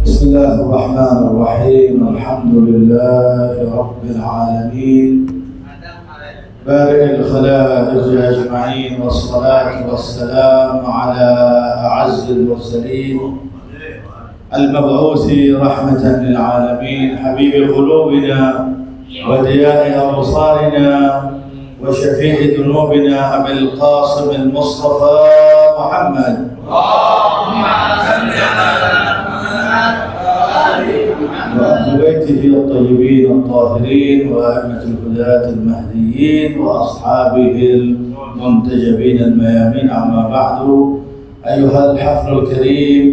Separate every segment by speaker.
Speaker 1: بسم الله الرحمن الرحيم. الحمد لله رب العالمين بارئ الخلائق أجمعين، والصلاة والسلام على أعز المرسلين المبعوث رحمة للعالمين، حبيب قلوبنا ودياء أبصارنا وشفيع ذنوبنا أبي القاسم المصطفى محمد. اللهم صل على وأهل بيته الطيبين الطاهرين وأئمة الهداة المهديين وأصحابه المنتجبين الميامين. أما بعد، أيها الحفل الكريم،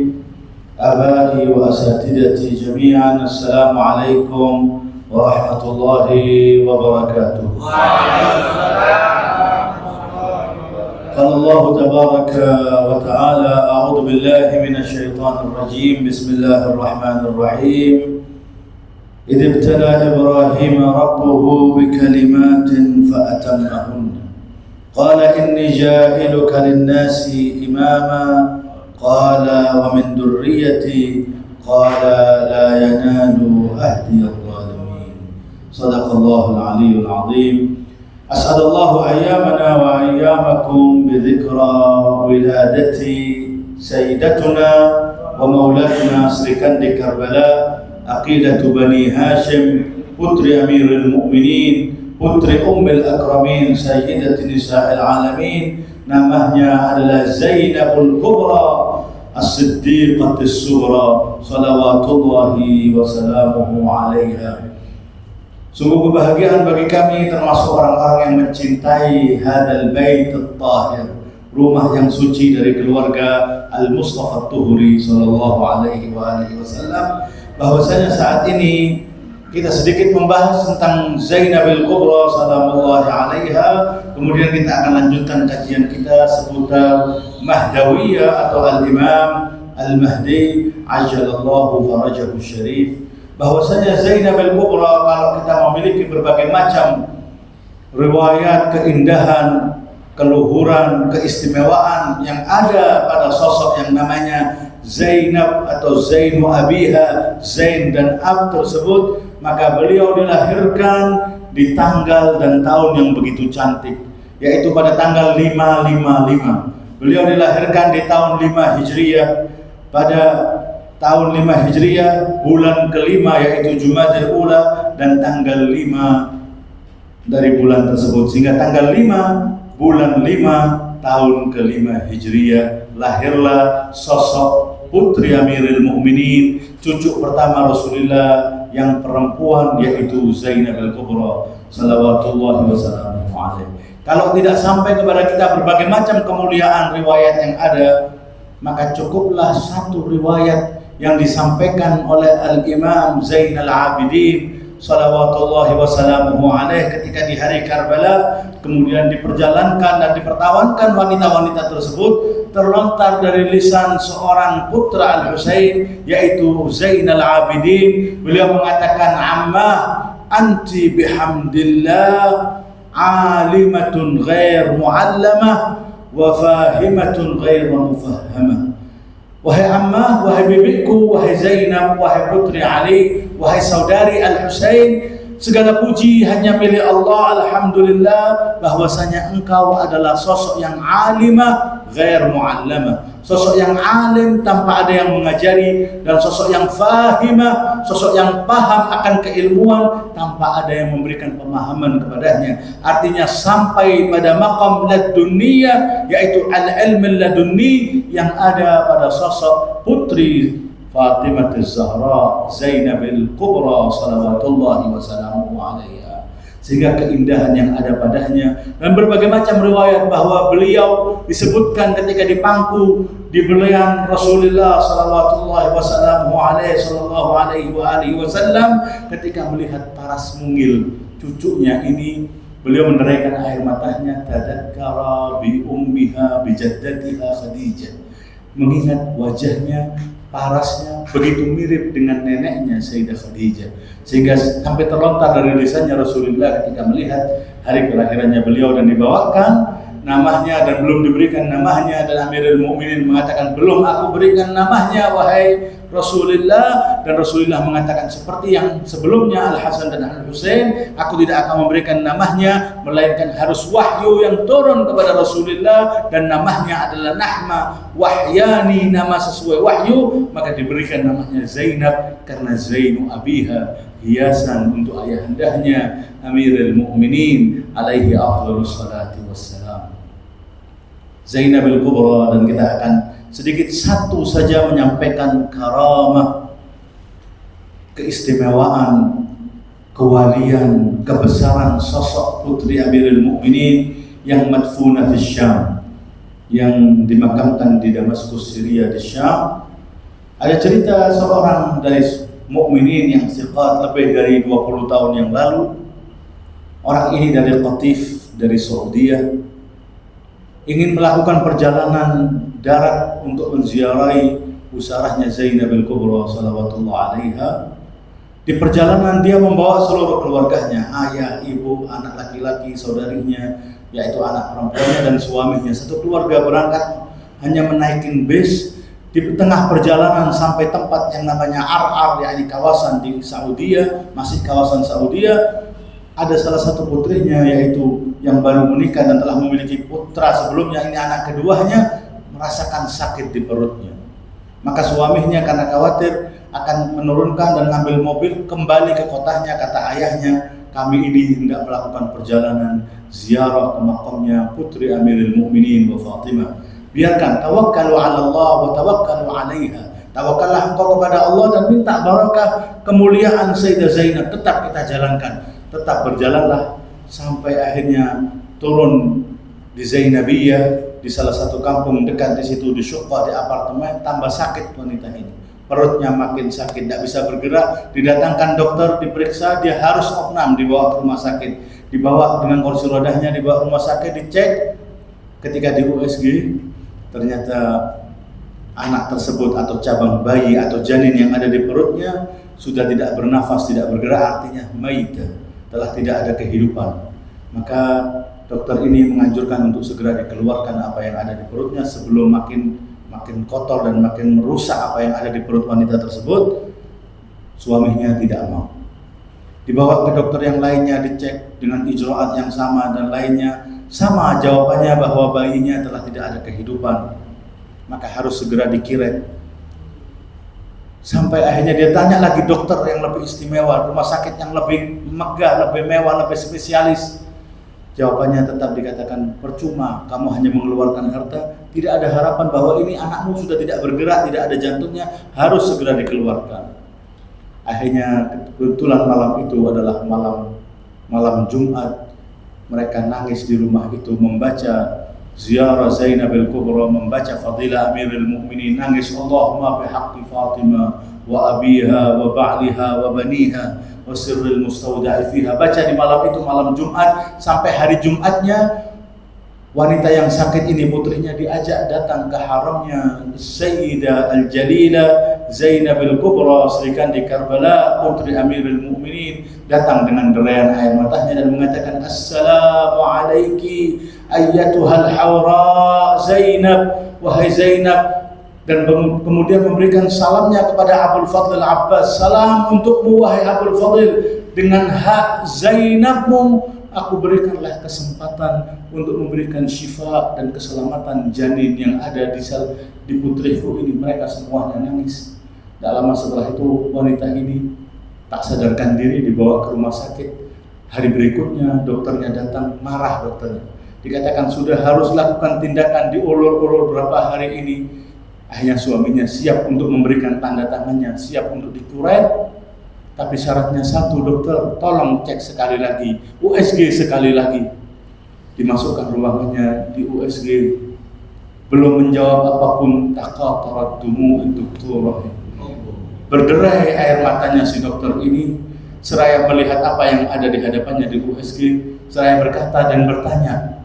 Speaker 1: آبائي وأساتذتي جميعا، السلام عليكم ورحمة الله وبركاته. قال الله تبارك وتعالى: أعوذ بالله من الشيطان الرجيم، بسم الله الرحمن الرحيم. إذ ابتلى إبراهيم ربه بكلمات فأتمهن قال إني جاعلك للناس إماما قال ومن ذريتي قال لا ينال أهدي الظالمين. صدق الله العلي العظيم. أسعد الله أيامنا وأيامكم بذكرى ولادة سيدتنا ومولاتنا سركند كربلاء، عقيدة بني هاشم، پتر أمير المؤمنين، پتر الأكرمين، سيدة نساء العالمين. Namanya adalah Zainabul Kubra As-Siddiqah As-Sughra, salawatullahi wa salamuhu alaiha. Sungguh kebahagiaan bagi kami termasuk orang-orang yang mencintai hadal bait at-tahir, rumah yang suci dari keluarga Al-Mustafa At-Tuhuri sallallahu alaihi wasallam, bahwasanya saat ini kita sedikit membahas tentang Zainabil Kubra salamullahi alaiha. Kemudian kita akan lanjutkan kajian kita seputar Mahdawiyah atau Al-Imam Al-Mahdi ajalallahu farajahu syarif. Bahwasanya Zainabil Kubra, kalau kita memiliki berbagai macam riwayat keindahan, keluhuran, keistimewaan yang ada pada sosok yang namanya Zainab atau Zainu Abiha, Zain dan Ab tersebut, maka beliau dilahirkan di tanggal dan tahun yang begitu cantik, yaitu pada tanggal 555. Beliau dilahirkan di tahun 5 Hijriah, pada tahun 5 Hijriah, bulan kelima yaitu Jumadil Ula, dan tanggal 5 dari bulan tersebut, sehingga tanggal 5 bulan 5 tahun ke-5 Hijriah lahirlah sosok putri Amirul Mukminin, cucu pertama Rasulullah yang perempuan, yaitu Zainabul Kubra salawatullahi wasallam alaihi. Kalau tidak sampai kepada kita berbagai macam kemuliaan riwayat yang ada, maka cukuplah satu riwayat yang disampaikan oleh Al-Imam Zainal Abidin salawatullahi wasallamuhu alaih ketika di hari Karbala, kemudian diperjalankan dan dipertawankan wanita-wanita tersebut, terlontar dari lisan seorang putra Al-Husain, yaitu Zainal Abidin. Beliau mengatakan, "Ammah anti bihamdillah alimatun ghair muallamah wa fahimatun ghair mufahhamah." Wahai ammah, wahai bibiku, wahai Zainab, wahai putri Ali, wahai saudari Al-Husain, segala puji hanya milik Allah. Alhamdulillah bahwasanya engkau adalah sosok yang alimah ghair muallamah, sosok yang alim tanpa ada yang mengajari, dan sosok yang fahimah, sosok yang paham akan keilmuan tanpa ada yang memberikan pemahaman kepadanya. Artinya sampai pada maqam laduniyah, yaitu al-ilm ladunni yang ada pada sosok putri Fatimah Az-Zahra Zainabil Kubra salawatullahi wasallamuhu alaiha, sehingga keindahan yang ada padanya. Dan berbagai macam riwayat bahwa beliau disebutkan ketika dipangku di belian Rasulullah salawatullahi wasallamuhu alaihi sallallahu alaihi wasallam, ketika melihat paras mungil cucunya ini, beliau meneraikan air matanya, tadzakkara bi ummiha bi jaddatiha Khadijah, mengingat wajahnya, parasnya begitu mirip dengan neneknya Sayyidah Khadijah, sehingga sampai terlontar dari lisannya Rasulullah ketika melihat hari kelahirannya beliau dan dibawakan namanya dan belum diberikan namanya, dan Amirul Mukminin mengatakan, belum aku berikan namanya wahai Rasulullah, dan Rasulullah mengatakan seperti yang sebelumnya Al-Hasan dan Al-Husain, aku tidak akan memberikan namanya melainkan harus wahyu yang turun kepada Rasulullah, dan namanya adalah Nahma wahyani, nama sesuai wahyu, maka diberikan namanya Zainab karena Zainu abiha, hiasan untuk ayahandanya Amirul Mukminin alaihi afdhalus salati wassalam. Zainab al-Kubra. Dan kita akan sedikit satu saja menyampaikan karamah, keistimewaan, kewalian, kebesaran sosok putri Amirul Mukminin yang madfuna di Syam, yang dimakamkan di Damaskus, Syria di Syam. Ada cerita seorang dari mukminin yang thiqat lebih dari 20 tahun yang lalu. Orang ini dari Qatif, dari Saudi, ingin melakukan perjalanan darat untuk menziarahi usarahnya Zainab al-Kubra salawatullah alaiha. Di perjalanan dia membawa seluruh keluarganya, ayah, ibu, anak laki-laki, saudarinya, yaitu anak perempuannya dan suaminya. Satu keluarga berangkat hanya menaikin bis. Di tengah perjalanan sampai tempat yang namanya Ar-Ar, yakni kawasan di Saudi, masih kawasan Saudi, ada salah satu putrinya, yaitu yang baru menikah dan telah memiliki putra sebelumnya, ini anak keduanya, merasakan sakit di perutnya. Maka suaminya karena khawatir akan menurunkan dan mengambil mobil kembali ke kotanya. Kata ayahnya, kami ini hendak melakukan perjalanan ziarah ke makamnya putri Amirul Mukminin wa Fatimah. Biarkan, tawakkalu 'ala Allah wa tawakkalu 'alaiha. Tawakallah engkau kepada Allah dan minta barakah kemuliaan Sayyidah Zainab, tetap kita jalankan. Tetap berjalanlah sampai akhirnya turun di Zainabiyah, di salah satu kampung dekat di situ, di Syuqqa, di apartemen. Tambah sakit wanita ini, perutnya makin sakit, tidak bisa bergerak. Didatangkan dokter, diperiksa, dia harus opnam, dibawa ke rumah sakit, dibawa dengan kursi rodanya, dibawa ke rumah sakit, dicek. Ketika di USG, ternyata anak tersebut atau cabang bayi atau janin yang ada di perutnya sudah tidak bernafas, tidak bergerak, artinya maita, telah tidak ada kehidupan. Maka dokter ini menganjurkan untuk segera dikeluarkan apa yang ada di perutnya sebelum makin kotor dan makin merusak apa yang ada di perut wanita tersebut. Suaminya tidak mau. Dibawa ke dokter yang lainnya, dicek dengan ijraat yang sama dan lainnya sama, jawabannya bahwa bayinya telah tidak ada kehidupan. Maka harus segera dikirim. Sampai akhirnya dia tanya lagi dokter yang lebih istimewa, rumah sakit yang lebih megah, lebih mewah, lebih spesialis. Jawabannya tetap dikatakan percuma, kamu hanya mengeluarkan harta, tidak ada harapan bahwa ini anakmu sudah tidak bergerak, tidak ada jantungnya, harus segera dikeluarkan. Akhirnya kebetulan malam itu adalah malam Jumat. Mereka nangis di rumah itu membaca ziarah Zainab al-Kubra, membaca fadilah Amirul Mukminin, nangis Allahumma bihaqqi Fatimah wa abiha wa ba'liha wa baniha wa sirril mustauda'i fiha. Baca di malam itu, malam Jumat, sampai hari Jumatnya wanita yang sakit ini, putrinya, diajak datang ke haramnya Sayyidah al-Jalila Zainab al-Kubra Serikan di Karbala, putri Amirul Mukminin, datang dengan derayan air matanya dan mengatakan, assalamu alayki ayyatuhal hawra Zainab, wahai Zainab, dan kemudian memberikan salamnya kepada Abul Fadl al-Abbas, salam untukmu wahai Abul Fadl, dengan hak Zainabmu aku berikanlah kesempatan untuk memberikan syifa dan keselamatan janin yang ada di putriku ini. Mereka semuanya nangis. Tak lama setelah itu wanita ini tak sadarkan diri, dibawa ke rumah sakit. Hari berikutnya dokternya datang, marah dokternya. Dikatakan sudah harus lakukan tindakan, diulur-ulur berapa hari ini. Akhirnya suaminya siap untuk memberikan tanda tangannya, siap untuk dikuret. Tapi syaratnya satu, dokter, tolong cek sekali lagi, USG sekali lagi. Dimasukkan ruangannya di USG, belum menjawab apapun, taqatarat dumu'ud doktor. Berderai air matanya si dokter ini, seraya melihat apa yang ada di hadapannya di USG, seraya berkata dan bertanya,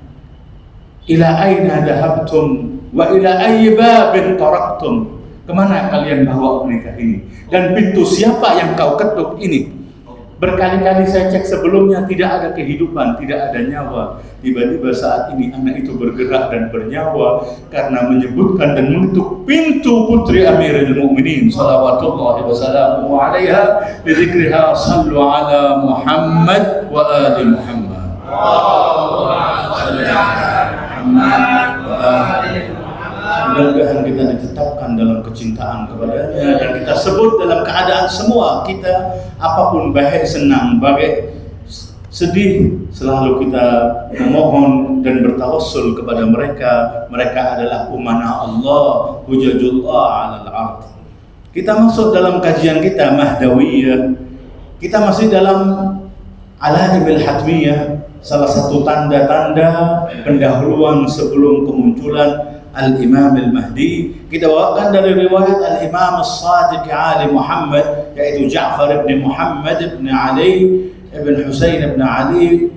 Speaker 1: ila aina dhahabtum wa ila ayyi babin taraktum. Kemana kalian bawa menikah ini? Dan pintu siapa yang kau ketuk ini?
Speaker 2: Berkali-kali saya cek sebelumnya tidak ada kehidupan, tidak ada nyawa. Tiba-tiba saat ini anak itu bergerak dan bernyawa karena menyebutkan dan mengetuk pintu putri Amirul Mukminin sallallahu wasallam alaiha bidzikriha sallu ala Muhammad wa ali Muhammad. Allahumma shalli ala Muhammad wa ali Muhammad. Mudah-mudahan kita ditetapkan dalam kecintaan kepadanya dan kita sebut dalam keadaan semua kita, apapun baik senang, baik sedih, selalu kita memohon dan bertawassul kepada mereka. Mereka adalah umana Allah, hujajullah alal ard. Kita masuk dalam kajian kita Mahdawiyah. Kita masih dalam Alaimil Hatmiyah, salah satu tanda-tanda pendahuluan sebelum kemunculan Al-Imam Al-Mahdi. Kita bawakan dari riwayat Al-Imam As-Sadiq Ali Muhammad, yaitu Ja'far ibn Muhammad ibn Ali ibn Husain ibn Ali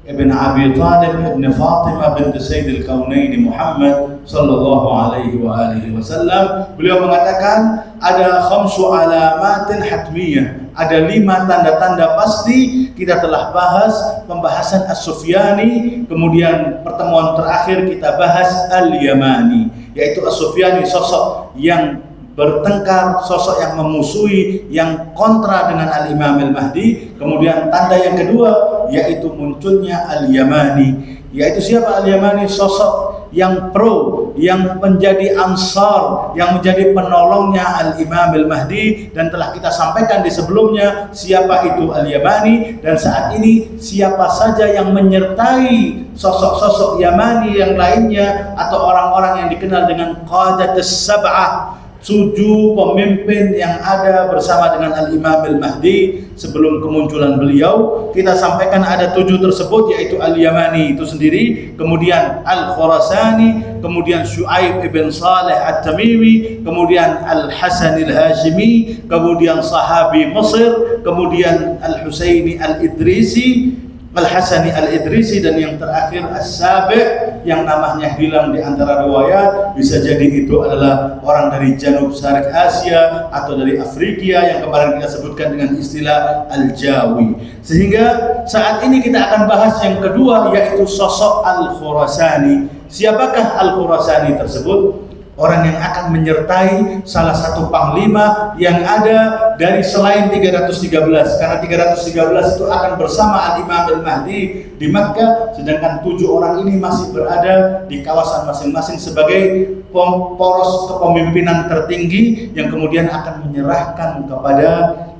Speaker 2: ibn Abi Talib ibn Fatimah bint Sayyid Al-Kaunain Muhammad sallallahu alaihi wa alihi wasallam. Beliau mengatakan ada khamsu alamatin hatmiyah, ada 5 tanda-tanda pasti. Kita telah bahas pembahasan As-Sufyani, kemudian pertemuan terakhir kita bahas Al-Yamani, yaitu As-Sufyani sosok yang bertengkar, sosok yang memusuhi, yang kontra dengan Al-Imam Al-Mahdi. Kemudian tanda yang kedua yaitu munculnya Al-Yamani, yaitu siapa Al-Yamani? Sosok yang pro, yang menjadi ansar, yang menjadi penolongnya Al-Imam Al-Mahdi. Dan telah kita sampaikan di sebelumnya siapa itu Al-Yamani, dan saat ini siapa saja yang menyertai sosok-sosok Yamani yang lainnya, atau orang-orang yang dikenal dengan Qadatus Sab'ah, 7 pemimpin yang ada bersama dengan Al-Imam Al-Mahdi sebelum kemunculan beliau. Kita sampaikan ada 7 tersebut, yaitu Al-Yamani itu sendiri, kemudian Al-Khurasani, kemudian Syu'aib ibn Saleh At-Tamimi, kemudian Al-Hasan Al-Hashimi, kemudian sahabi Mesir, kemudian Al-Husaini Al-Idrisi, Al-Hasani Al-Idrisi, dan yang terakhir As-Sabi' yang namanya hilang di antara riwayat. Bisa jadi itu adalah orang dari Janub Syarik Asia atau dari Afrika yang kemarin kita sebutkan dengan istilah Al-Jawi. Sehingga saat ini kita akan bahas yang kedua, yaitu sosok Al-Khurasani. Siapakah Al-Khurasani tersebut? Orang yang akan menyertai salah satu panglima yang ada dari selain 313, karena 313 itu akan bersama Al-Imam Al-Mahdi di Makkah, sedangkan 7 orang ini masih berada di kawasan masing-masing sebagai poros kepemimpinan tertinggi yang kemudian akan menyerahkan kepada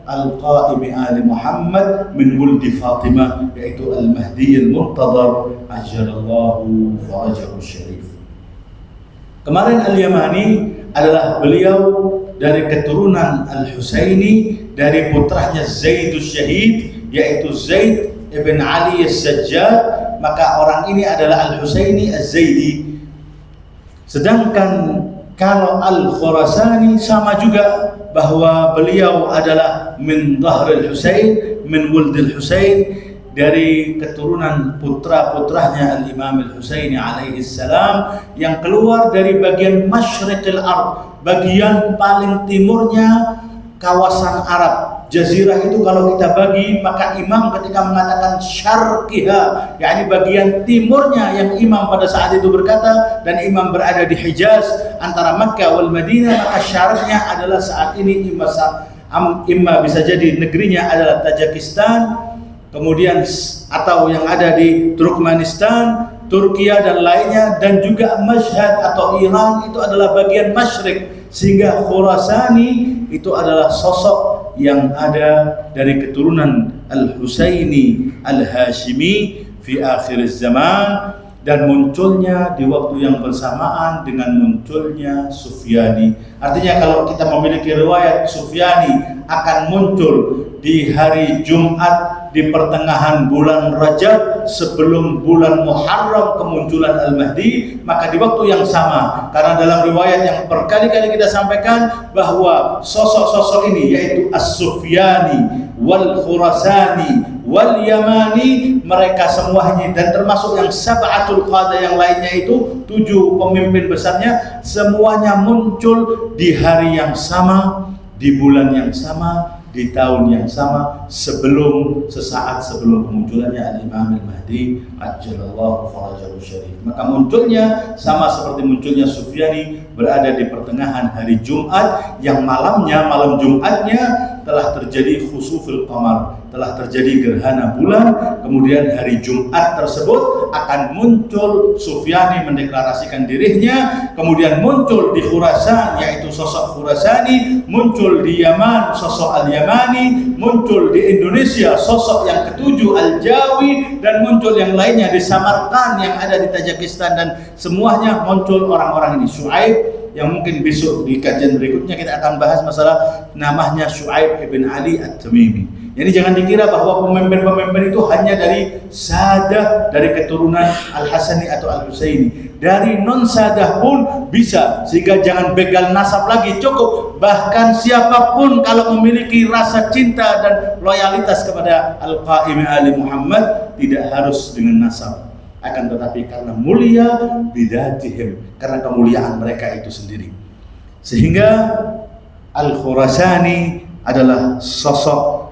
Speaker 2: Al-Qaimi Ali Muhammad min wuldi Fatimah, yaitu Al-Mahdi Al-Muntadhar ajalallahu farajahu syarif. Kemarin Al-Yamani adalah beliau dari keturunan Al-Husaini, dari putranya Zaidus Syahid, yaitu Zaid ibn Ali As-Sajjad. Maka orang ini adalah Al-Husaini Az-Zaidi. Sedangkan kalau Al-Khurasani sama juga, bahwa beliau adalah min Dhahril Husain, min Wuldil Husain, dari keturunan putra-putranya Al-Imam Al-Husaini alaihi salam, yang keluar dari bagian Masyriqil Ard, bagian paling timurnya kawasan Arab. Jazirah itu kalau kita bagi, maka imam ketika mengatakan syarqiha, yakni bagian timurnya, yang imam pada saat itu berkata, dan imam berada di Hijaz antara Makkah wal Madinah, maka syaratnya adalah saat ini imam bisa jadi negerinya adalah Tajikistan, kemudian atau yang ada di Turkmenistan, Turkiya dan lainnya, dan juga Mashhad atau Iran itu adalah bagian Masyriq. Sehingga Khurasani itu adalah sosok yang ada dari keturunan Al-Husaini Al-Hashimi fi akhir zaman, dan munculnya di waktu yang bersamaan dengan munculnya Sufyani. Artinya kalau kita memiliki riwayat Sufyani akan muncul di hari Jumat di pertengahan bulan Rajab sebelum bulan Muharram kemunculan Al-Mahdi, maka di waktu yang sama, karena dalam riwayat yang berkali-kali kita sampaikan bahwa sosok-sosok ini yaitu As-Sufyani wal Khurasani wal Yamani, mereka semuanya, dan termasuk yang Sab'atul Qada yang lainnya itu 7 pemimpin besarnya, semuanya muncul di hari yang sama, di bulan yang sama, di tahun yang sama sesaat sebelum kemunculannya Al-Imam Al-Mahdi ajjalallahu farajahu syarif. Maka munculnya sama seperti munculnya Sufyani berada di pertengahan hari Jumat yang malam Jumatnya telah terjadi khusuful qamar, telah terjadi gerhana bulan. Kemudian hari Jumat tersebut akan muncul Sufyani mendeklarasikan dirinya, kemudian muncul di Khurasan yaitu sosok Khurasani, muncul di Yaman sosok Al-Yamani, muncul di Indonesia sosok yang ketujuh Al-Jawi, dan muncul yang lainnya di Samarkand yang ada di Tajikistan, dan semuanya muncul orang-orang ini. Syuaib yang mungkin besok di kajian berikutnya kita akan bahas masalah namanya Syuaib ibn Ali At-Tamimi. Jadi jangan dikira bahwa pemimpin-pemimpin itu hanya dari sadah, dari keturunan Al-Hasani atau Al-Husaini. Dari non-sadah pun bisa, sehingga jangan begal nasab lagi, cukup. Bahkan siapapun kalau memiliki rasa cinta dan loyalitas kepada Al-Qaim Ali Muhammad tidak harus dengan nasab. Akan tetapi karena mulia bidatihim, karena kemuliaan mereka itu sendiri. Sehingga Al-Khurasani adalah sosok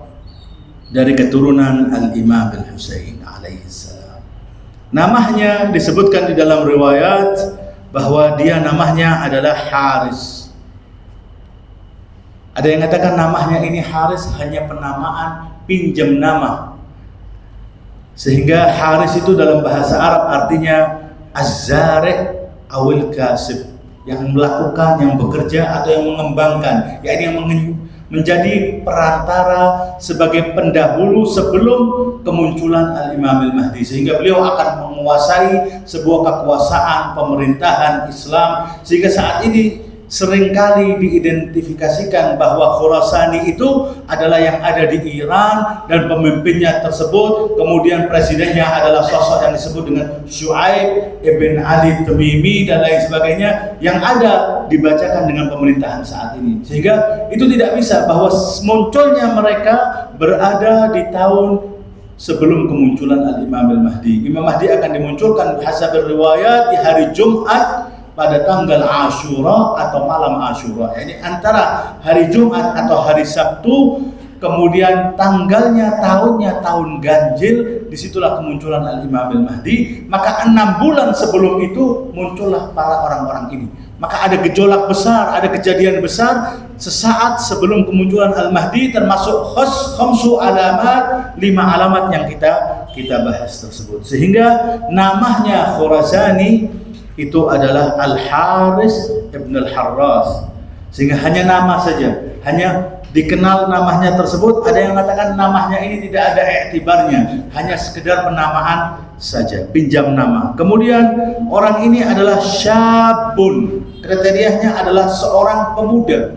Speaker 2: dari keturunan Al-Imam Al-Husain alaihi salam. Namanya disebutkan di dalam riwayat bahwa dia namanya adalah Haris. Ada yang katakan namanya ini Haris hanya penamaan, pinjam nama. Sehingga Haris itu dalam bahasa Arab artinya Az-Zari' awil Kasib, yang melakukan, yang bekerja atau yang mengembangkan, yakni yang menjadi perantara sebagai pendahulu sebelum kemunculan Al-Imam Al-Mahdi, sehingga beliau akan menguasai sebuah kekuasaan pemerintahan Islam. Sehingga saat ini seringkali diidentifikasikan bahwa Khurasani itu adalah yang ada di Iran, dan pemimpinnya tersebut kemudian presidennya adalah sosok yang disebut dengan Syuaib ibn Ali Tamimi dan lain sebagainya, yang ada dibacakan dengan pemerintahan saat ini. Sehingga itu tidak bisa bahwa munculnya mereka berada di tahun sebelum kemunculan Al-Imam Al-Mahdi. Imam Mahdi akan dimunculkan hasab riwayat di hari Jumat pada tanggal Ashura atau malam Ashura, yani antara hari Jumat atau hari Sabtu, kemudian tanggalnya, tahunnya tahun ganjil, disitulah kemunculan Al-Imam Al-Mahdi. Maka 6 bulan sebelum itu muncullah para orang-orang ini. Maka ada gejolak besar, ada kejadian besar sesaat sebelum kemunculan Al-Mahdi, termasuk khamsu alamat, 5 alamat yang kita bahas tersebut. Sehingga namanya Khurasani itu adalah Al-Haris ibn Al-Harras, sehingga hanya nama saja, hanya dikenal namanya tersebut. Ada yang mengatakan namanya ini tidak ada iktibarnya, hanya sekedar penamaan saja, pinjam nama. Kemudian orang ini adalah syabun, kriterianya adalah seorang pemuda.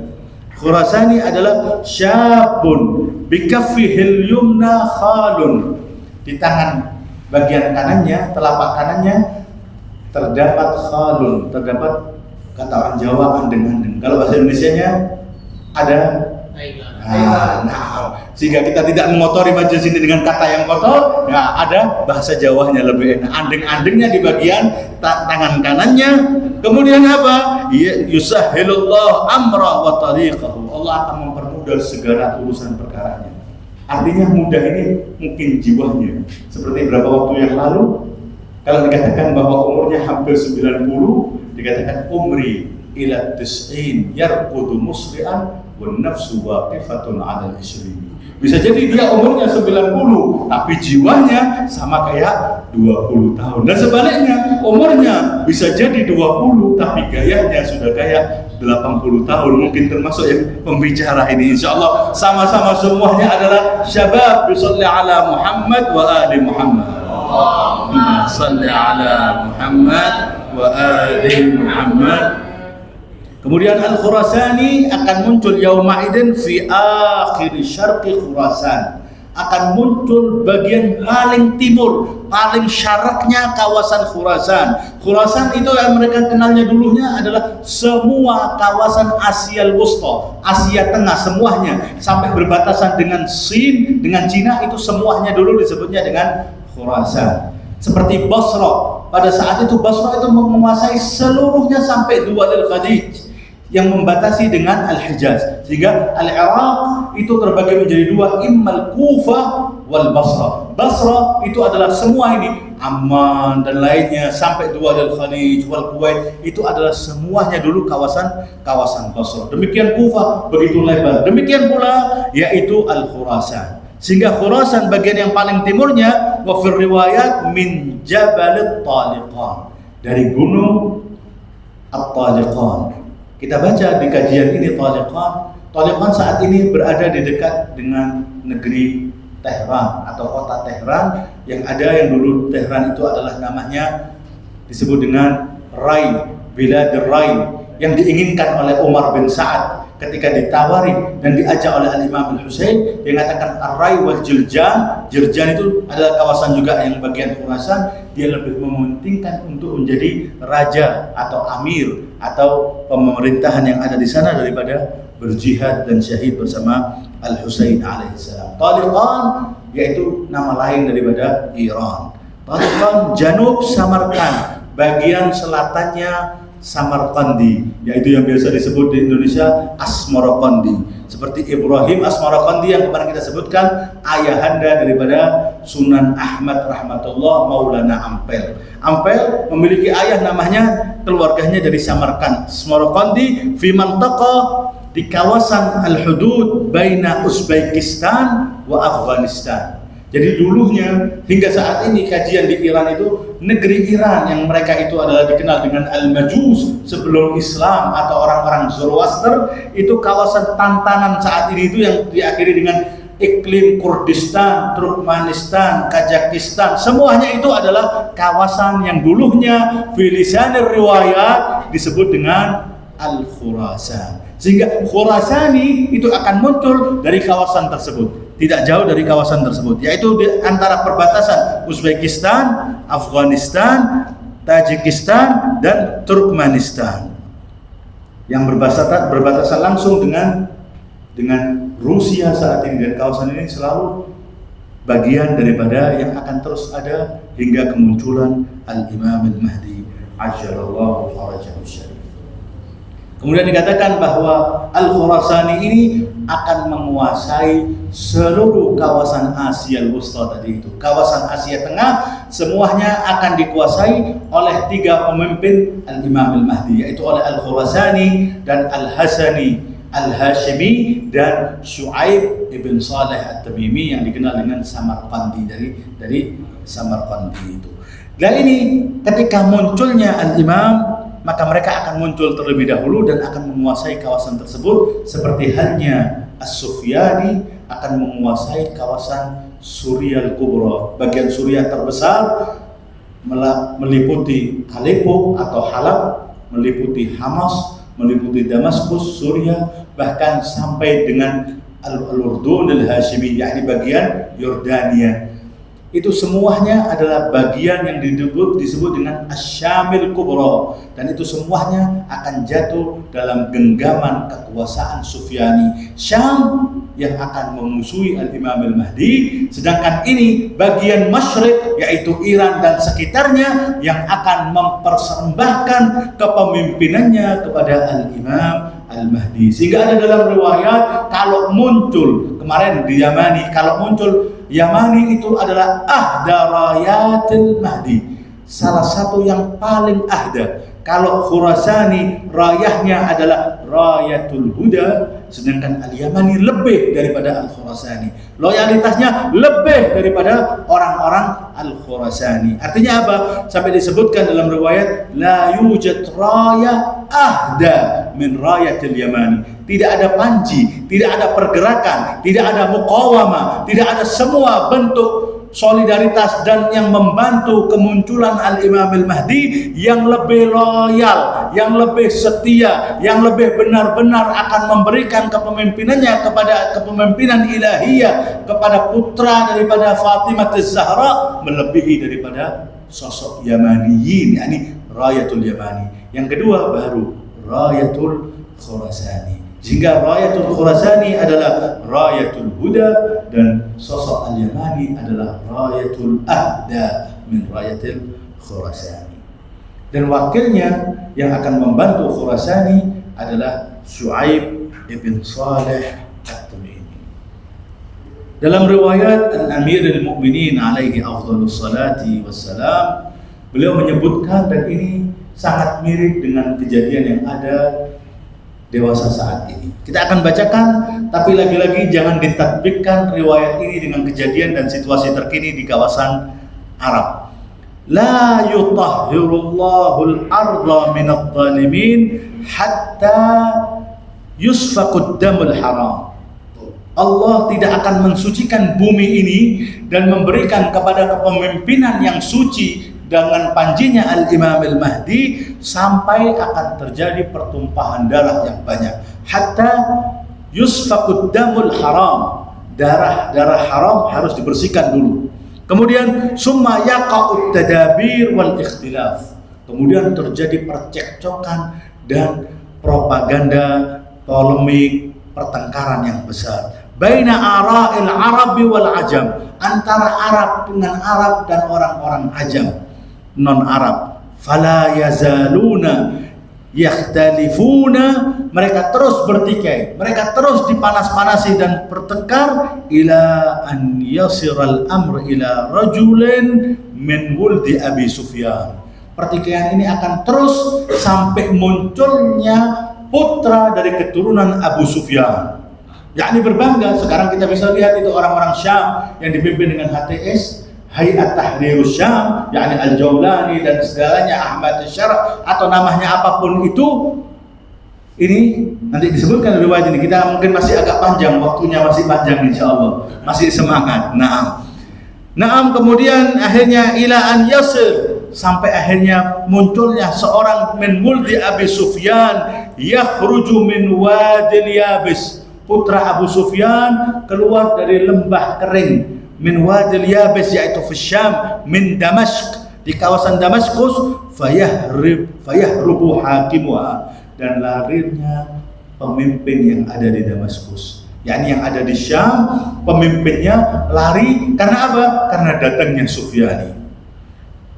Speaker 2: Khurasani adalah syabun bikaffihil yumna khalun, di tangan bagian kanannya, telapak kanannya terdapat khalun, terdapat kata orang Jawa andeng-andeng. Kalau bahasa Indonesianya ada sehingga kita tidak mengotori majelis ini dengan kata yang kotor. Nah, ada bahasa Jawanya lebih enak. Andeng-andengnya di bagian tangan kanannya. Kemudian apa? Yusahhilullah amra wa tariqahu. Allah akan mempermudah segala urusan perkaranya. Artinya mudah ini mungkin jiwanya. Seperti beberapa waktu yang lalu, kalau dikatakan bahwa umurnya hampir 90, dikatakan umri ila tis'in yarqudu musri'an wan nafsu waqifatun 'ala al-20. Bisa jadi dia umurnya 90 tapi jiwanya sama kayak 20 tahun. Dan sebaliknya, umurnya bisa jadi 20 tapi gayanya sudah kayak 80 tahun. Mungkin termasuk yang pembicara ini. Insyaallah sama-sama semuanya adalah syabab. Bisalli ala Muhammad wa ali Muhammad. Allahumma salli ala Muhammad wa ali Muhammad. Kemudian Al-Khurasani akan muncul yauma'idin fi akhir syarqi Khurasan. Akan muncul bagian paling timur, paling syaraknya kawasan Khurasan. Khurasan itu yang mereka kenalnya dulunya adalah semua kawasan Asia Wusta, Asia Tengah semuanya, sampai berbatasan dengan Sin, dengan Cina, itu semuanya dulu disebutnya dengan Khurasan. Seperti Basra, pada saat itu Basra itu menguasai seluruhnya sampai Duwalil Khadij, yang membatasi dengan Al-Hijaz. Sehingga Al-Iraq itu terbagi menjadi dua, immal Kufah wal Basra. Basra itu adalah semua ini, Amman dan lainnya sampai Duwal al-Khalij wal Kuwait, itu adalah semuanya dulu kawasan Basra. Demikian Kufah begitu lebar. Demikian pula yaitu Al-Khurasan. Sehingga Khurasan bagian yang paling timurnya, wa fir riwayat min Jabal At-Taliqan, dari gunung At-Taliqan. Kita baca di kajian ini Taliqan saat ini berada di dekat dengan negeri Tehran atau kota Tehran, yang dulu Tehran itu adalah namanya disebut dengan Rai, Bilad Rai, yang diinginkan oleh Umar bin Sa'ad ketika ditawari dan diajak oleh Al-Imam Al-Husain. Dia mengatakan Ar-Rai wal Jirjan. Jirjan itu adalah kawasan juga yang bagian Khurasan. Dia lebih mementingkan untuk menjadi raja atau amir atau pemerintahan yang ada di sana daripada berjihad dan syahid bersama Al-Husain alaihissalam. Taliqan yaitu nama lain daripada Iran. Taliqan janub Samarkand, bagian selatannya Samarkandi, yaitu yang biasa disebut di Indonesia Asmarkandi. Seperti Ibrahim Asmarkandi yang kemarin kita sebutkan, ayahanda daripada Sunan Ahmad rahmatullah Maulana Ampel. Ampel memiliki ayah namanya, keluarganya dari Samarkand. Asmarkandi fi mantaqa, di kawasan al-hudud baina Uzbekistan wa Afghanistan. Jadi dulunya hingga saat ini kajian di Iran itu, negeri Iran yang mereka itu adalah dikenal dengan Al-Majus sebelum Islam atau orang-orang Zoroaster, itu kawasan tantanan saat ini itu yang diakhiri dengan iklim Kurdistan, Turkmenistan, Kazakhstan, semuanya itu adalah kawasan yang dulunya filisanir riwayat disebut dengan Al-Khurasan. Sehingga Khurasani itu akan muncul dari kawasan tersebut, tidak jauh dari kawasan tersebut, yaitu di antara perbatasan Uzbekistan, Afghanistan, Tajikistan, dan Turkmenistan, yang berbatasan langsung dengan Rusia saat ini. Dan kawasan ini selalu bagian daripada yang akan terus ada hingga kemunculan Al-Imam Al-Mahdi Ajjalallahu farajahu syarif. Kemudian dikatakan bahwa Al-Khurasani ini akan menguasai seluruh kawasan Asia Al-Wusta tadi itu. Kawasan Asia Tengah semuanya akan dikuasai oleh 3 pemimpin Al-Imam Al-Mahdi, yaitu oleh Al-Khurasani dan Al-Hasani, Al-Hashimi, dan Syu'aib ibn Saleh At-Tamimi yang dikenal dengan Samarkandi, dari Samarkandi itu. Dan ini ketika munculnya Al-Imam, maka mereka akan muncul terlebih dahulu dan akan menguasai kawasan tersebut, seperti halnya As-Sufyani akan menguasai kawasan Suriah Al-Kubra. Bagian Suriah terbesar meliputi Aleppo atau Halab, meliputi Hamas, meliputi Damaskus, Suriah, bahkan sampai dengan Al-Urdun Al-Hashimi, yakni bagian Yordania. Itu semuanya adalah bagian yang disebut dengan Asy-Syamil Kubra, dan itu semuanya akan jatuh dalam genggaman kekuasaan Sufyani. Syam yang akan memusuhi Al-Imam Al-Mahdi, sedangkan ini bagian Masyriq yaitu Iran dan sekitarnya yang akan mempersembahkan kepemimpinannya kepada Al-Imam Al-Mahdi. Sehingga ada dalam riwayat kalau muncul kemarin di Yamani, kalau muncul Yamani itu adalah ahda rayatil Mahdi, salah satu yang paling ahda. Kalau Khurasani rayahnya adalah rayatul huda, sedangkan Al-Yamani lebih daripada Al-Khurasani, loyalitasnya lebih daripada orang-orang Al-Khurasani. Artinya apa? Sampai disebutkan dalam riwayat la yujad raya ahda min rayatil Yamani. Tidak ada panji, tidak ada pergerakan, tidak ada muqawamah, tidak ada semua bentuk solidaritas dan yang membantu kemunculan Al-Imam Al-Mahdi yang lebih loyal, yang lebih setia, yang lebih benar-benar akan memberikan kepemimpinannya kepada kepemimpinan ilahiyah kepada putra daripada Fatimah Az-Zahra, melebihi daripada sosok Yamaniyin, yakni Rayatul Yamani. Yang kedua baru Rayatul Khurasani. Sehingga Rayatul Khurasani adalah Rayatul Huda dan sosok Al-Yamani adalah Rayatul Ahda min Rayatul Khurasani. Dan wakilnya yang akan membantu Khurasani
Speaker 1: adalah Syuaib ibn Saleh At-Tamimi. Dalam riwayat Al-Amirul Mu'minin alaihi afdhalus salati wassalam, beliau menyebutkan, dan ini sangat mirip dengan kejadian yang ada dewasa saat ini. Kita akan bacakan, tapi lagi-lagi jangan ditatbikkan riwayat ini dengan kejadian dan situasi terkini di kawasan Arab. La yutahhirullahu al-ardha minadh dhalimin hatta yusfaqud damul haram. Allah tidak akan mensucikan bumi ini dan memberikan kepada kepemimpinan yang suci dengan panjinya Al-Imam Al-Mahdi sampai akan terjadi pertumpahan darah yang banyak. Hatta yusfaqud damul haram. Darah haram harus dibersihkan dulu. Kemudian summa yaqa'ut tadabir wal ikhtilaf. Kemudian terjadi percekcokan dan propaganda, polemik, pertengkaran yang besar. Baina ara'il Arabi wal Ajam, antara Arab dengan Arab dan orang-orang Ajam, non Arab. Fala yazaluna yakhtalifuna, mereka terus bertikai, mereka terus dipanas-panasi dan bertengkar, ila an yasiral amr ila rajulin min wuldi Abi Sufyan. Pertikaian ini akan terus sampai munculnya putra dari keturunan Abu Sufyan. Yakni berbangga. Sekarang kita bisa lihat itu orang-orang Syam yang dipimpin dengan HTS, Hayat Tahrir Syam, yakni Al-Jawlani dan segalanya, Ahmad Syarq atau namanya apapun itu. Ini nanti disebutkan riwayat ini. Kita mungkin masih agak panjang, waktunya masih panjang insyaallah. Masih semangat. Naam, kemudian akhirnya ila an yasir, sampai akhirnya munculnya seorang min wuldi Abi Sufyan yakhruju min wadil yabis. Putra Abu Sufyan keluar dari lembah kering, min wadil yabis, yaitu fi Syam, min Damashq, di kawasan Damaskus, fayahrubu hakimuha, dan larinya pemimpin yang ada di Damaskus. yakni yang ada di Syam, pemimpinnya lari karena apa? Karena datangnya Sufyani.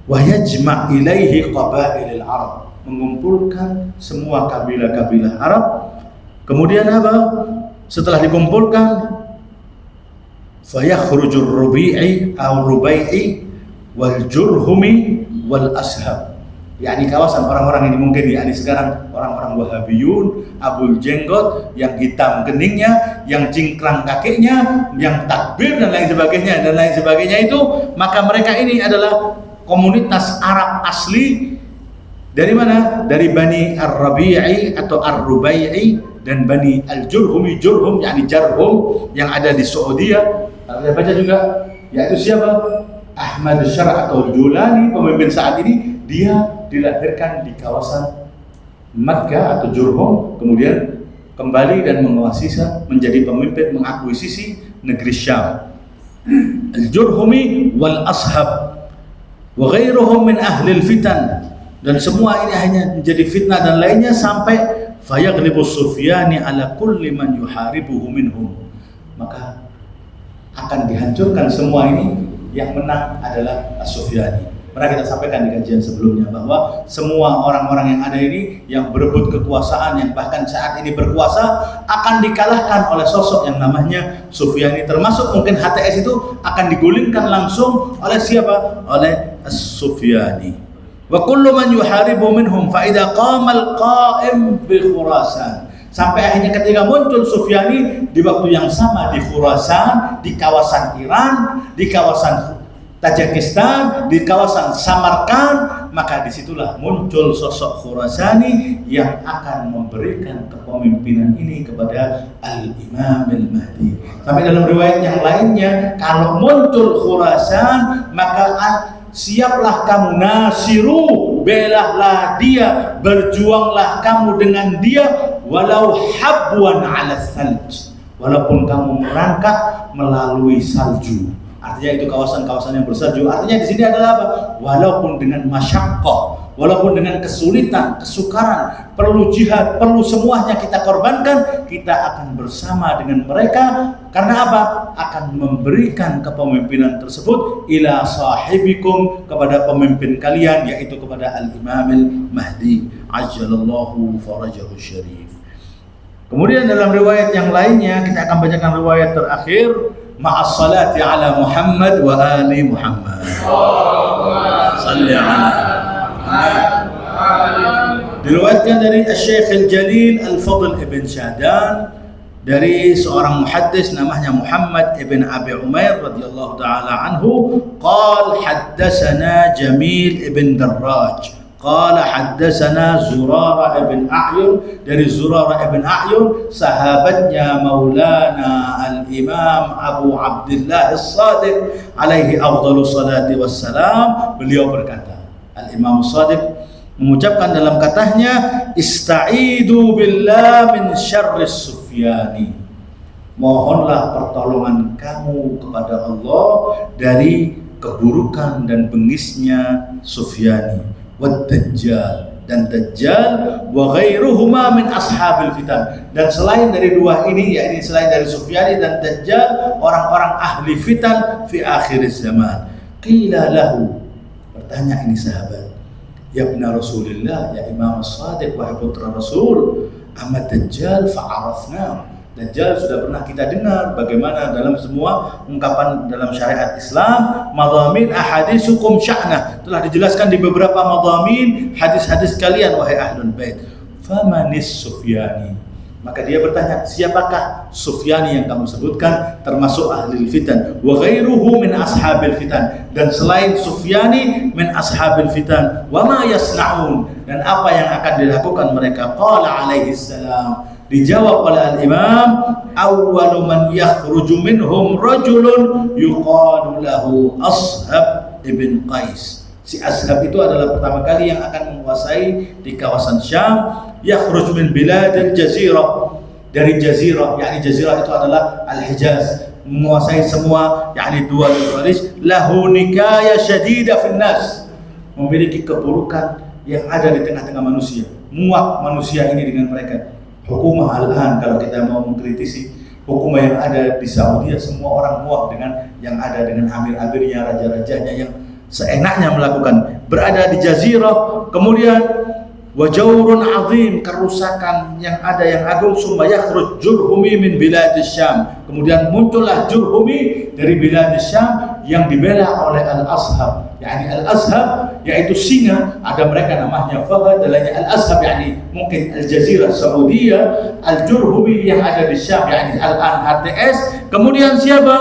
Speaker 1: Wa yajma' ilaihi qabailil Arab, mengumpulkan semua kabilah-kabilah Arab. Kemudian apa? Setelah dikumpulkan, fayakhrujur Rubi'i aw Rubai'i wal Jurhumi wal Ashab. Yakni kawasan orang-orang ini mungkin yakni sekarang orang-orang Wahabiyun, abul jenggot, yang hitam keningnya, yang cingkrang kakinya, yang takbir dan lain sebagainya itu, maka mereka ini adalah komunitas Arab asli dari mana? Dari Bani Ar-Rabi'i atau Ar-Rubai'i dan Bani Al-Jurhumi, Jurhum yakni Jarhum yang ada di Saudi. Saya baca juga, yaitu siapa? Ahmad Syarq atau Julani, pemimpin saat ini. Dia dilahirkan di kawasan Makkah atau Jurhum, kemudian kembali dan menguasai menjadi pemimpin, mengakuisisi negeri Syam. Al-Jurhumi wal Ashab wa ghairuhum min ahli fitan, dan semua ini hanya menjadi fitnah dan lainnya sampai fayaghlibu Sufyani ala kulli man yuharibuhu minhum, maka akan dihancurkan semua ini, yang menang adalah As-Sufyani. Pernah kita sampaikan di kajian sebelumnya bahwa semua orang-orang yang ada ini yang berebut kekuasaan, yang bahkan saat ini berkuasa, akan dikalahkan oleh sosok yang namanya Sufyani. Termasuk mungkin HTS itu akan digulingkan langsung oleh siapa? Oleh As-Sufyani. Wa kullu man yuharibu minhum fa idza qama al-qa'im bi Khurasan. Sampai akhirnya ketika muncul Sufyani di waktu yang sama di Khurasan, di kawasan Iran, di kawasan Tajikistan, di kawasan Samarkand, maka disitulah muncul sosok Khurasani yang akan memberikan kepemimpinan ini kepada Al-Imam Al-Mahdi. Sampai dalam riwayat yang lainnya, kalau muncul Khurasan, maka siaplah kamu, nasiru, belahlah dia, berjuanglah kamu dengan dia, walau habwan ala thalj, walaupun kamu merangkak melalui salju. Artinya itu kawasan-kawasan yang bersalju. Artinya di sini adalah apa? Walaupun dengan masyaqqah, walaupun dengan kesulitan, kesukaran, perlu jihad, perlu semuanya kita korbankan, kita akan bersama dengan mereka. Karena apa? Akan memberikan kepemimpinan tersebut ila sahibikum, kepada pemimpin kalian, yaitu kepada Al-Imam Al-Mahdi ajjalallahu farajahu syarif. Kemudian dalam riwayat yang lainnya kita akan bacakan riwayat terakhir, ma'as salati ala Muhammad wa ali Muhammad. Salli ala Diriwayatkan dari Syekh Al-Jalil Al-Fadl Ibn Syahdan dari seorang muhaddis namanya Muhammad ibn Abi Umair radhiyallahu taala anhu, qala haddatsana Jamil ibn Darraj qala haddatsana Zurarah ibn A'yun, dari Zurarah ibn A'yun sahabatnya Maulana al-Imam Abu Abdullah As-Sadiq alaihi afdhalus salati wassalam, beliau berkata, Al-Imam As-Sadiq mengucapkan dalam katanya, ista'idu billah min syarris Sufyani, mohonlah pertolongan kamu kepada Allah dari keburukan dan bengisnya Sufyani, wad Dajjal, dan Dajjal, wa ghairuhuma min ashabil fitan, dan selain dari dua ini, yakni selain dari Sufyani dan Dajjal, orang-orang ahli fitan fi akhir zaman. Qila lahu, bertanya ini sahabat, ya ibna Rasulillah, ya Imam As-Sadiq, wahai putra Rasul, amma Dajjal fa'arafna, Dajjal sudah pernah kita dengar bagaimana dalam semua ungkapan dalam syariat Islam, madhamin ahaditsukum sya'nah, telah dijelaskan di beberapa madhamin hadis-hadis kalian wahai ahlul bait. Famanis Sufyani, maka dia bertanya, siapakah Sufyani yang kamu sebutkan termasuk ahli fitan, wa ghairuhu min ashabil fitan, dan selain Sufyani min ashabil fitan, wa ma yasna'un, dan apa yang akan dilakukan mereka. Qala alaihi salam, dijawab oleh al-Imam, awwalu man yakhruju minhum rajulun yuqalu lahu Ashab ibn Qais. Si Ashab itu adalah pertama kali yang akan menguasai di kawasan Syam, yakhruj min biladil jazirah, dari jazirah, yakni jazirah itu adalah Al-Hijaz, menguasai semua yakni dua Khawarij, lahu nikaya syadida fin nas, memiliki keburukan yang ada di tengah-tengah manusia, muak manusia ini dengan mereka. Hukumah al-an, kalau kita mau mengkritisi hukumah yang ada di Saudi, semua orang muak dengan yang ada, dengan amir-amirnya, raja-rajanya yang seenaknya melakukan, berada di jazirah. Kemudian wajawrun azim, kerusakan yang ada yang agung. Summa yakhruj Jurhumi min biladis Syam, kemudian muncullah Jurhumi dari biladis Syam yang dibela oleh Al-Ashab, yakni Al-Ashab yaitu singa, ada mereka namanya Fahad, lainnya Al-Ashab yakni mungkin Al-Jazirah Saudiyah, Al-Jurhumi yang ada di Syam yakni Al-An HTS. Kemudian siapa?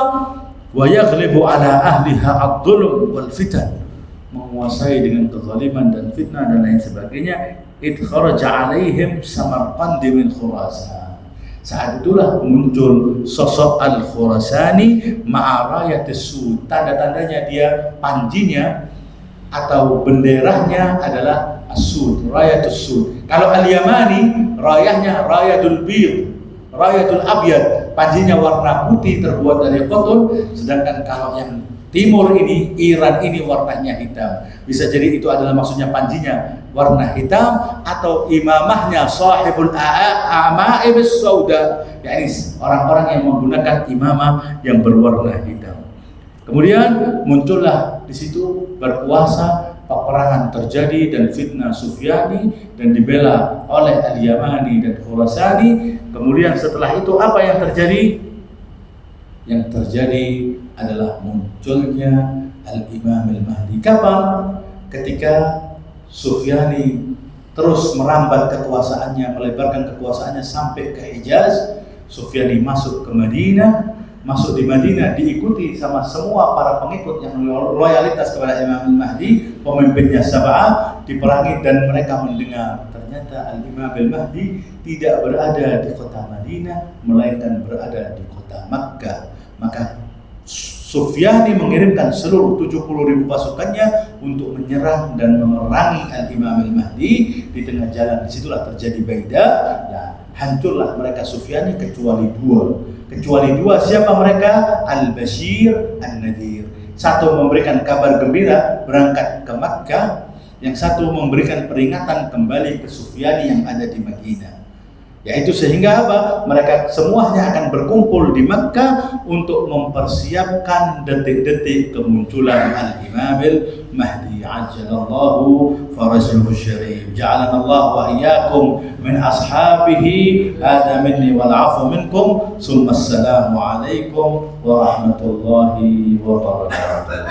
Speaker 1: Wa yaghlibu ala ahliha ad-dhulm wal fitan, menguasai dengan kezaliman dan fitnah dan lain sebagainya. Id kharaja alaihim Samarqand min Khurasan, saat itulah muncul sosok Al-Khurasani ma'arayatis Sud, tanda-tandanya dia, panjinya atau benderahnya adalah As-Sud, rayatus Sud. Kalau Al-Yamani rayahnya rayatul Bid, rayatul Abyad, panjinya warna putih terbuat dari kotun. Sedangkan kalau yang timur ini, Iran ini warnanya hitam. Bisa jadi itu adalah maksudnya panjinya warna hitam, atau imamahnya sahibul a'ma'ibis sauda, yakni orang-orang yang menggunakan imamah yang berwarna hitam. Kemudian muncullah di situ berkuasa, peperangan terjadi dan fitnah Sufyani dan dibela oleh Al-Yamani dan Khurasani. Kemudian setelah itu apa yang terjadi? Yang terjadi adalah munculnya Al-Imam Al-Mahdi. Kapan? Ketika Sufyani terus merambat kekuasaannya, melebarkan kekuasaannya sampai ke Hijaz. Sufyani masuk ke Madinah, masuk di Madinah diikuti sama semua para pengikut yang loyalitas kepada Imam Al-Mahdi, pemimpinnya Sab'ah, diperangi dan mereka mendengar ternyata Al-Imam Al-Mahdi tidak berada di kota Madinah melainkan berada di kota Makkah. Maka Sufyani mengirimkan seluruh 70.000 pasukannya untuk menyerang dan memerangi Al-Imam Al-Mahdi di tengah jalan. Disitulah terjadi Baida. Nah, hancurlah mereka Sufyani kecuali dua. Siapa mereka? Al-Bashir, An-Nadir. Satu memberikan kabar gembira berangkat ke Makkah, yang satu memberikan peringatan kembali ke Sufyani yang ada di Madinah. Yaitu sehingga apa? Mereka semuanya akan berkumpul di Makkah untuk mempersiapkan detik-detik kemunculan Al-Imamil Mahdi ajalallahu farajahu syarif. Ja'alana Allah wa iyyakum min ashabihi. Hadza minni wal 'afwu minkum. Summa assalamu alaikum warahmatullahi wabarakatuh.